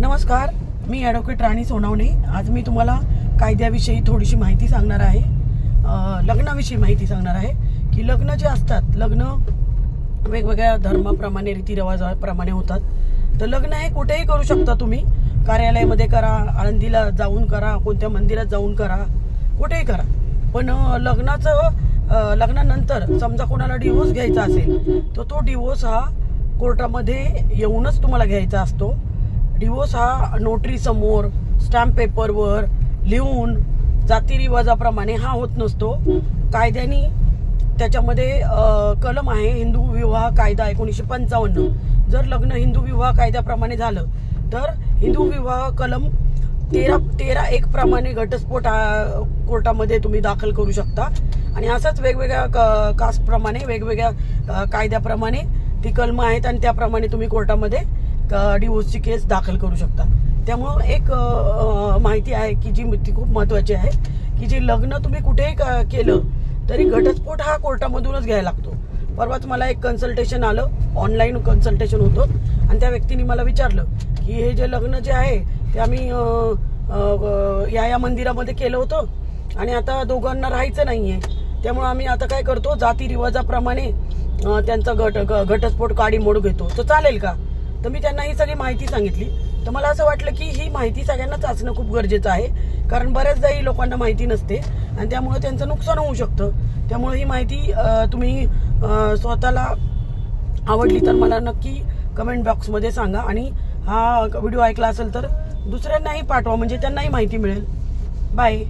नमस्कार, मी ॲडव्होकेट राणी सोनवणे। आज मी तुम्हाला कायद्याविषयी थोडीशी माहिती सांगणार आहे। लग्नाविषयी माहिती सांगणार आहे की लग्न जे असतात, लग्न वेगवेगळ्या धर्माप्रमाणे, रीतिरिवाजाप्रमाणे होतात। तर लग्न हे कुठेही करू शकता तुम्ही, कार्यालयामध्ये करा, आळंदीला जाऊन करा, कोणत्या मंदिरात जाऊन करा, कुठेही करा। पण लग्नानंतर समजा कोणाला डिवोर्स घ्यायचा असेल तर तो डिवोर्स हा कोर्टामध्ये येऊनच तुम्हाला घ्यायचा असतो। डिवोर्स हा नोटरी समोर स्टॅम्प पेपरवर लिहून जातीरिवाजाप्रमाणे हा होत नसतो। कायद्याने त्याच्यामध्ये कलम आहे हिंदू विवाह कायदा 1955। जर लग्न हिंदू विवाह कायद्याप्रमाणे झालं तर हिंदू विवाह कलम 13(1) प्रमाणे घटस्फोट कोर्टामध्ये तुम्ही दाखल करू शकता। आणि असंच वेगवेगळ्या कास्ट प्रमाणे, वेगवेगळ्या कायद्याप्रमाणे ती कलम आहेत आणि त्याप्रमाणे तुम्ही कोर्टामध्ये डिवोर्सची केस दाखल करू शकता। त्यामुळं एक माहिती आहे की ती खूप महत्त्वाची आहे की जे लग्न तुम्ही कुठेही केलं तरी घटस्फोट हा कोर्टामधूनच घ्यायला लागतो। परवाच मला एक कन्सल्टेशन आलं, ऑनलाईन कन्सल्टेशन होतं, आणि त्या व्यक्तीने मला विचारलं की हे जे लग्न जे आहे ते आम्ही या मंदिरामध्ये केलं होतं आणि आता दोघांना राहायचं नाहीये, त्यामुळे आम्ही आता काय करतो, जाती रिवाजाप्रमाणे त्यांचा घटस्फोट काडीमोड घेतो, तर चालेल का? तर मी त्यांना ही सगळी माहिती सांगितली। तर मला असं वाटलं की ही माहिती सगळ्यांनाच असणं खूप गरजेचं आहे, कारण बऱ्याचदा ही लोकांना माहिती नसते आणि त्यामुळे त्यांचं नुकसान होऊ शकतं। त्यामुळे ही माहिती तुम्ही स्वतःला आवडली तर मला नक्की कमेंट बॉक्समध्ये सांगा, आणि हा व्हिडिओ ऐकला असेल तर दुसऱ्यांनाही पाठवा, म्हणजे त्यांनाही माहिती मिळेल। बाय।